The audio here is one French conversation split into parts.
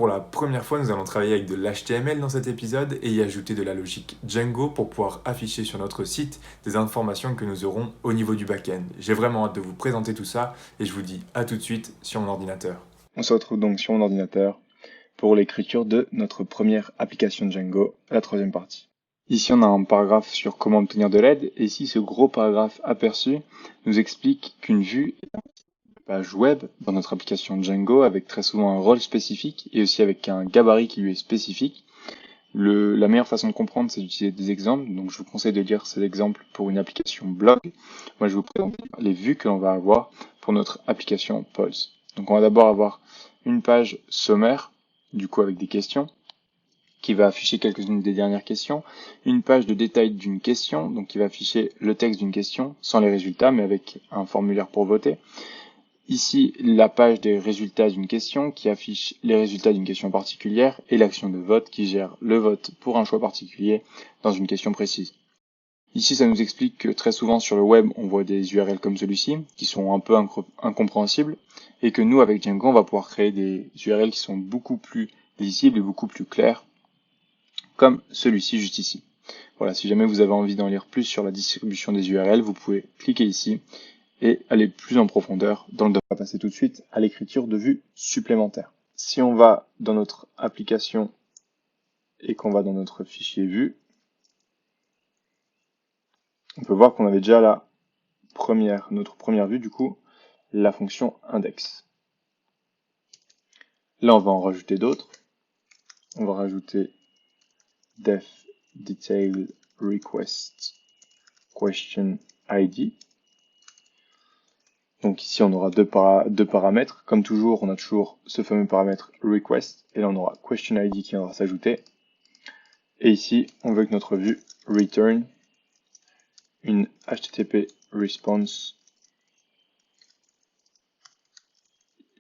Pour la première fois, nous allons travailler avec de l'HTML dans cet épisode et y ajouter de la logique Django pour pouvoir afficher sur notre site des informations que nous aurons au niveau du back-end. J'ai vraiment hâte de vous présenter tout ça et je vous dis à tout de suite sur mon ordinateur. On se retrouve donc sur mon ordinateur pour l'écriture de notre première application Django, la troisième partie. Ici, on a un paragraphe sur comment obtenir de l'aide, et ici, ce gros paragraphe aperçu nous explique qu'une vue est une page web dans notre application Django avec très souvent un rôle spécifique et aussi avec un gabarit qui lui est spécifique. La meilleure façon de comprendre, c'est d'utiliser des exemples, donc je vous conseille de lire ces exemples pour une application blog. Moi, je vous présente les vues que l'on va avoir pour notre application Pulse. Donc, on va d'abord avoir une page sommaire, du coup avec des questions, qui va afficher quelques-unes des dernières questions, une page de détail d'une question, donc qui va afficher le texte d'une question, sans les résultats, mais avec un formulaire pour voter. Ici, la page des résultats d'une question, qui affiche les résultats d'une question particulière, et l'action de vote, qui gère le vote pour un choix particulier dans une question précise. Ici, ça nous explique que très souvent sur le web, on voit des URL comme celui-ci, qui sont un peu incompréhensibles, et que nous, avec Django, on va pouvoir créer des URL qui sont beaucoup plus lisibles et beaucoup plus clairs, comme celui-ci juste ici. Voilà, si jamais vous avez envie d'en lire plus sur la distribution des URL, vous pouvez cliquer ici et aller plus en profondeur dans le domaine. On va passer tout de suite à l'écriture de vues supplémentaires. Si on va dans notre application et qu'on va dans notre fichier vue, on peut voir qu'on avait déjà notre première vue, du coup, la fonction index. Là, on va en rajouter d'autres. On va rajouter def detail request question ID. Donc ici, on aura deux paramètres. Comme toujours, on a toujours ce fameux paramètre request. Et là, on aura question ID qui viendra s'ajouter. Et ici, on veut que notre vue return une HTTP response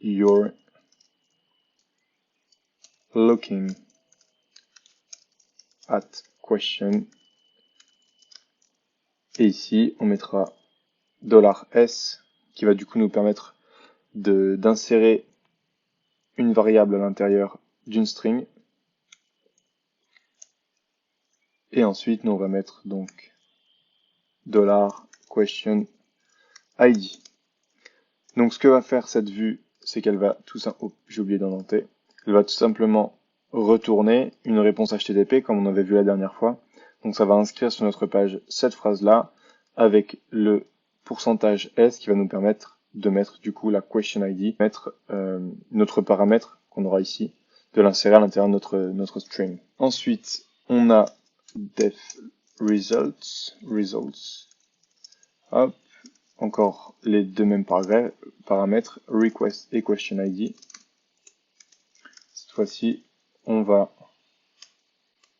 you're looking at question. Et ici, on mettra $S qui va du coup nous permettre d'insérer une variable à l'intérieur d'une string. Et ensuite, nous on va mettre donc $question ID. Donc ce que va faire cette vue, c'est qu'elle va j'ai oublié d'indenter. Elle va tout simplement retourner une réponse HTTP comme on avait vu la dernière fois. Donc ça va inscrire sur notre page cette phrase-là avec le pourcentage %S qui va nous permettre de mettre du coup la question ID, mettre notre paramètre qu'on aura ici, de l'insérer à l'intérieur de notre string. Ensuite, on a def results. Hop, encore les deux mêmes paramètres, request et question ID. Cette fois-ci, on va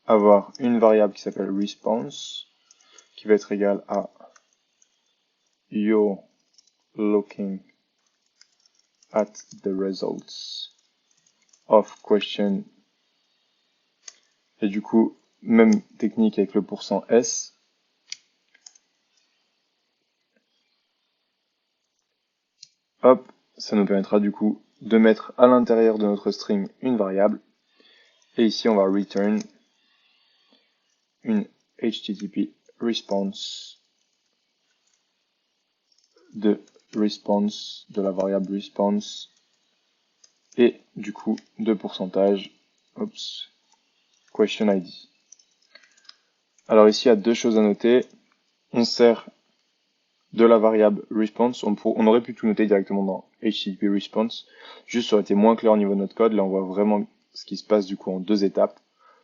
avoir une variable qui s'appelle response, qui va être égale à you're looking at the results of question. Et du coup, même technique avec le %S. Hop, ça nous permettra du coup de mettre à l'intérieur de notre string une variable. Et ici, on va return une HTTP response de la variable response et du coup de pourcentage question ID. Alors ici, il y a deux choses à noter. On sert de la variable response. On aurait pu tout noter directement dans HTTP response. Juste, ça aurait été moins clair au niveau de notre code. Là, on voit vraiment ce qui se passe du coup en deux étapes.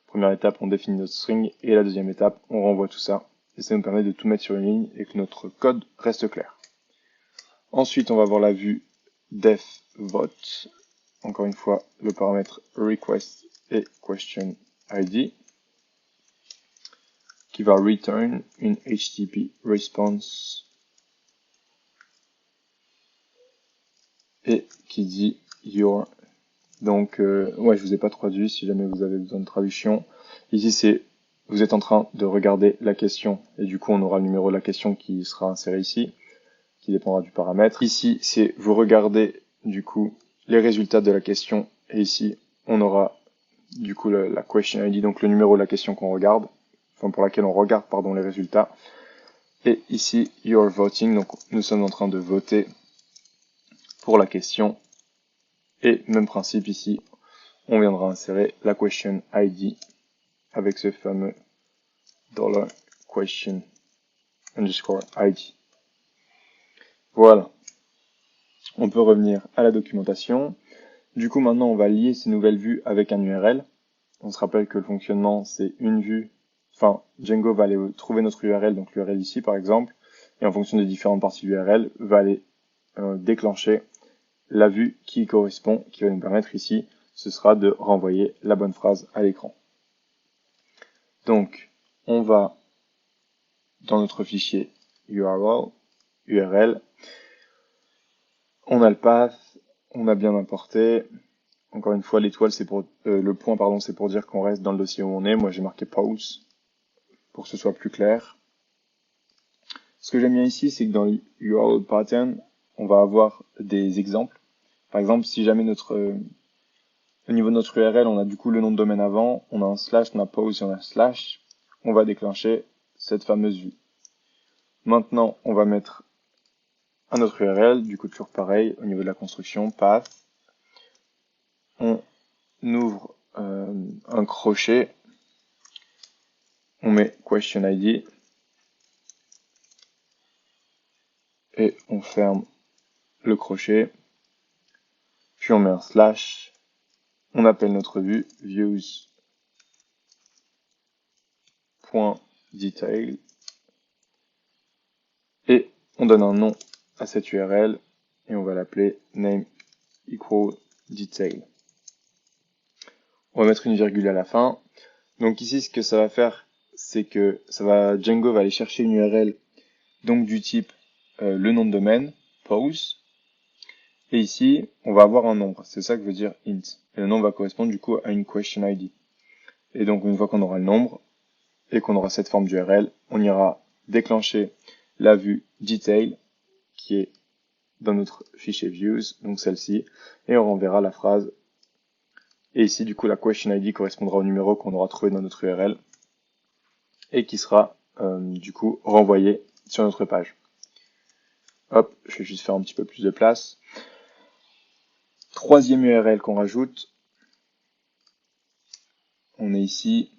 Première étape, on définit notre string et la deuxième étape, on renvoie tout ça. Et ça nous permet de tout mettre sur une ligne et que notre code reste clair. Ensuite, on va voir la vue def vote. Encore une fois, le paramètre request et question ID qui va return une HTTP response et qui dit your. Donc, je vous ai pas traduit si jamais vous avez besoin de traduction. Ici, c'est vous êtes en train de regarder la question et du coup, on aura le numéro de la question qui sera inséré ici, qui dépendra du paramètre. Ici, c'est vous regardez du coup les résultats de la question et ici, on aura du coup la question ID, donc le numéro de la question qu'on regarde, enfin pour laquelle on regarde pardon les résultats. Et ici you're voting, donc nous sommes en train de voter pour la question. Et même principe ici, on viendra insérer la question ID avec ce fameux $question underscore ID. Voilà. On peut revenir à la documentation. Du coup, maintenant, on va lier ces nouvelles vues avec un URL. On se rappelle que le fonctionnement, c'est une vue. Enfin, Django va aller trouver notre URL, donc l'URL ici, par exemple, et en fonction des différentes parties de l'URL, va aller déclencher la vue qui correspond, qui va nous permettre ici, ce sera de renvoyer la bonne phrase à l'écran. Donc, on va dans notre fichier URL, on a le path, on a bien importé. Encore une fois, l'étoile, c'est pour le point, pardon, c'est pour dire qu'on reste dans le dossier où on est. Moi, j'ai marqué pause pour que ce soit plus clair. Ce que j'aime bien ici, c'est que dans URL pattern, on va avoir des exemples. Par exemple, si jamais au niveau de notre URL, on a du coup le nom de domaine avant, on a un slash, on a pause et on a slash, on va déclencher cette fameuse vue. Maintenant, on va mettre un autre URL, du coup toujours pareil, au niveau de la construction, path. On ouvre un crochet, on met question ID et on ferme le crochet, puis on met un slash, on appelle notre vue views.detail et on donne un nom à cette URL et on va l'appeler name equal detail. On va mettre une virgule à la fin. Donc ici, ce que ça va faire, c'est que Django va aller chercher une URL donc du type le nom de domaine, pause. Et ici, on va avoir un nombre. C'est ça que veut dire int. Et le nombre va correspondre du coup à une question ID. Et donc une fois qu'on aura le nombre et qu'on aura cette forme d'URL, on ira déclencher la vue detail qui est dans notre fichier views, donc celle-ci, et on renverra la phrase. Et ici, du coup, la question ID correspondra au numéro qu'on aura trouvé dans notre URL et qui sera du coup renvoyé sur notre page. Hop, je vais juste faire un petit peu plus de place. Troisième URL qu'on rajoute, on est ici,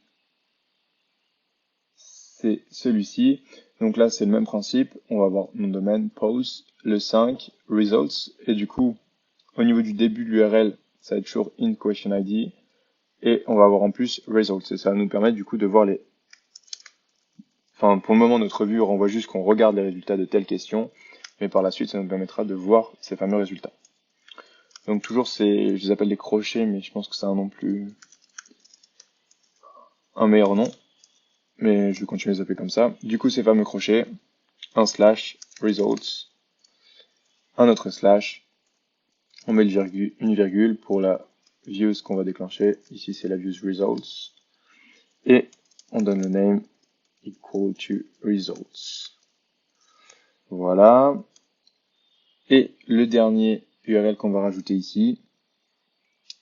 c'est celui-ci. Donc là, c'est le même principe. On va avoir mon domaine, pause, le 5, results, et du coup, au niveau du début de l'URL, ça va être toujours in question ID, et on va avoir en plus results, et ça va nous permettre du coup de voir les... Enfin, pour le moment, notre vue renvoie juste qu'on regarde les résultats de telle question, mais par la suite, ça nous permettra de voir ces fameux résultats. Donc toujours, je les appelle des crochets, mais je pense que c'est un nom un meilleur nom. Mais je vais continuer à les appeler comme ça. Du coup, ces fameux crochets, un slash, results, un autre slash, on met une virgule pour la views qu'on va déclencher. Ici, c'est la views results. Et on donne le name equal to results. Voilà. Et le dernier URL qu'on va rajouter ici,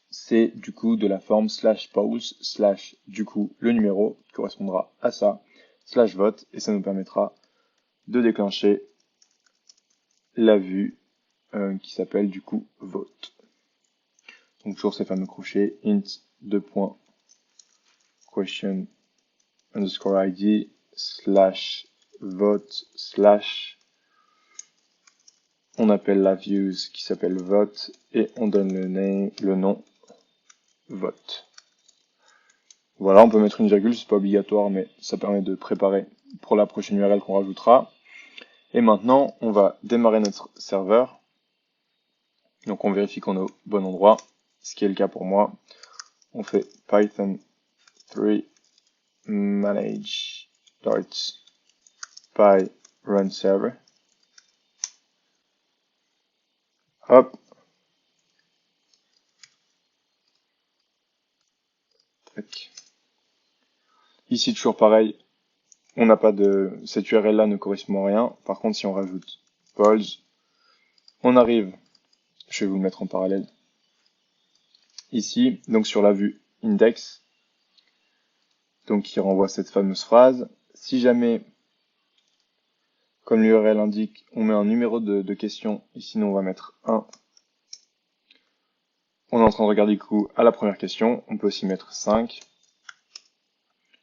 c'est du coup de la forme slash pause slash du coup le numéro qui correspondra à ça slash vote et ça nous permettra de déclencher la vue qui s'appelle du coup vote. Donc toujours ces fameux crochets int question underscore ID slash vote slash on appelle la views qui s'appelle vote et on donne le nom vote. Voilà, on peut mettre une virgule, c'est pas obligatoire, mais ça permet de préparer pour la prochaine URL qu'on rajoutera. Et maintenant, on va démarrer notre serveur. Donc on vérifie qu'on est au bon endroit, ce qui est le cas pour moi. On fait python 3 manage .py run server. Hop. Tac. Ici, toujours pareil, on n'a pas cette URL là ne correspond à rien. Par contre, si on rajoute polls, on arrive, je vais vous le mettre en parallèle, ici, donc sur la vue index, donc qui renvoie cette fameuse phrase. Si jamais, comme l'URL indique, on met un numéro de question, et sinon on va mettre 1, on est en train de regarder du coup à la première question, on peut aussi mettre 5.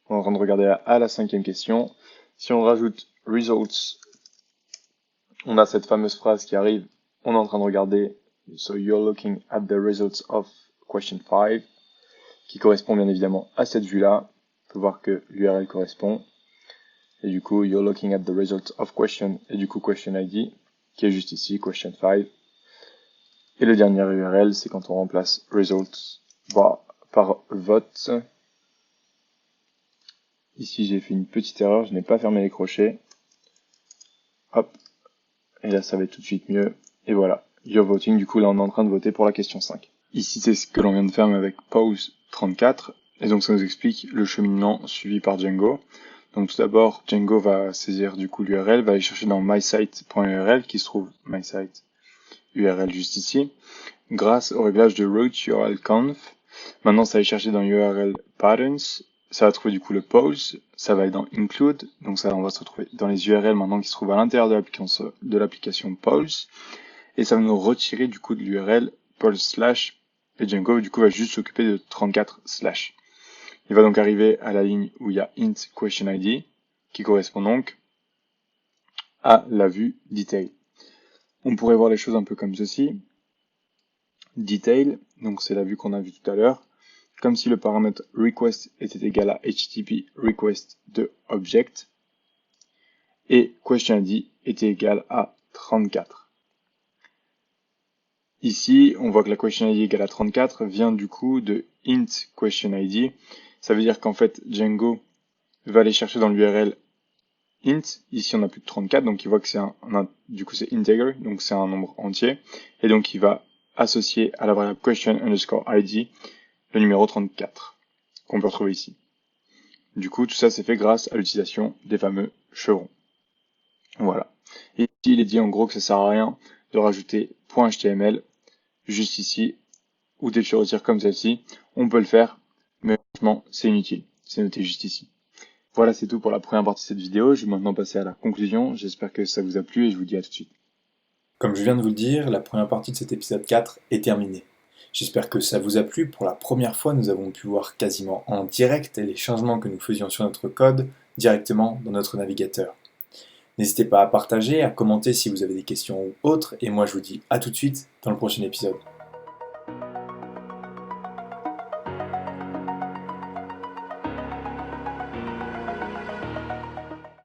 On est en train de regarder à la 5e question. Si on rajoute results, on a cette fameuse phrase qui arrive, on est en train de regarder, so you're looking at the results of question 5, qui correspond bien évidemment à cette vue-là. On peut voir que l'URL correspond. Et du coup, you're looking at the results of question, et du coup question ID, qui est juste ici, question 5. Et le dernier URL, c'est quand on remplace results par vote. Ici, j'ai fait une petite erreur, je n'ai pas fermé les crochets. Hop. Et là, ça va être tout de suite mieux. Et voilà. You're voting. Du coup, là, on est en train de voter pour la question 5. Ici, c'est ce que l'on vient de faire, mais avec pause 34. Et donc, ça nous explique le cheminement suivi par Django. Donc, tout d'abord, Django va saisir, du coup, l'URL, va aller chercher dans mysite.url, qui se trouve mysite URL juste ici. Grâce au réglage de root URL conf, maintenant, ça va aller chercher dans URL patterns. Ça va trouver du coup le pose, ça va aller dans include, donc ça on va se retrouver dans les URL maintenant qui se trouvent à l'intérieur de l'application pose, et ça va nous retirer du coup de l'URL pose / et Django du coup va juste s'occuper de 34 /. Il va donc arriver à la ligne où il y a int question ID, qui correspond donc à la vue detail. On pourrait voir les choses un peu comme ceci. Detail, donc c'est la vue qu'on a vue tout à l'heure. Comme si le paramètre request était égal à HTTP request de object et question ID était égal à 34. Ici, on voit que la question ID égale à 34 vient du coup de int question ID. Ça veut dire qu'en fait, Django va aller chercher dans l'URL int. Ici, on a plus de 34, donc il voit que c'est du coup c'est integer, donc c'est un nombre entier. Et donc, il va associer à la variable question underscore ID le numéro 34, qu'on peut retrouver ici. Du coup, tout ça c'est fait grâce à l'utilisation des fameux chevrons. Voilà. Et ici, il est dit en gros que ça sert à rien de rajouter .html juste ici, ou des choses retire comme celle-ci. On peut le faire, mais franchement, c'est inutile. C'est noté juste ici. Voilà, c'est tout pour la première partie de cette vidéo. Je vais maintenant passer à la conclusion. J'espère que ça vous a plu et je vous dis à tout de suite. Comme je viens de vous le dire, la première partie de cet épisode 4 est terminée. J'espère que ça vous a plu. Pour la première fois, nous avons pu voir quasiment en direct les changements que nous faisions sur notre code directement dans notre navigateur. N'hésitez pas à partager, à commenter si vous avez des questions ou autres, et moi je vous dis à tout de suite dans le prochain épisode.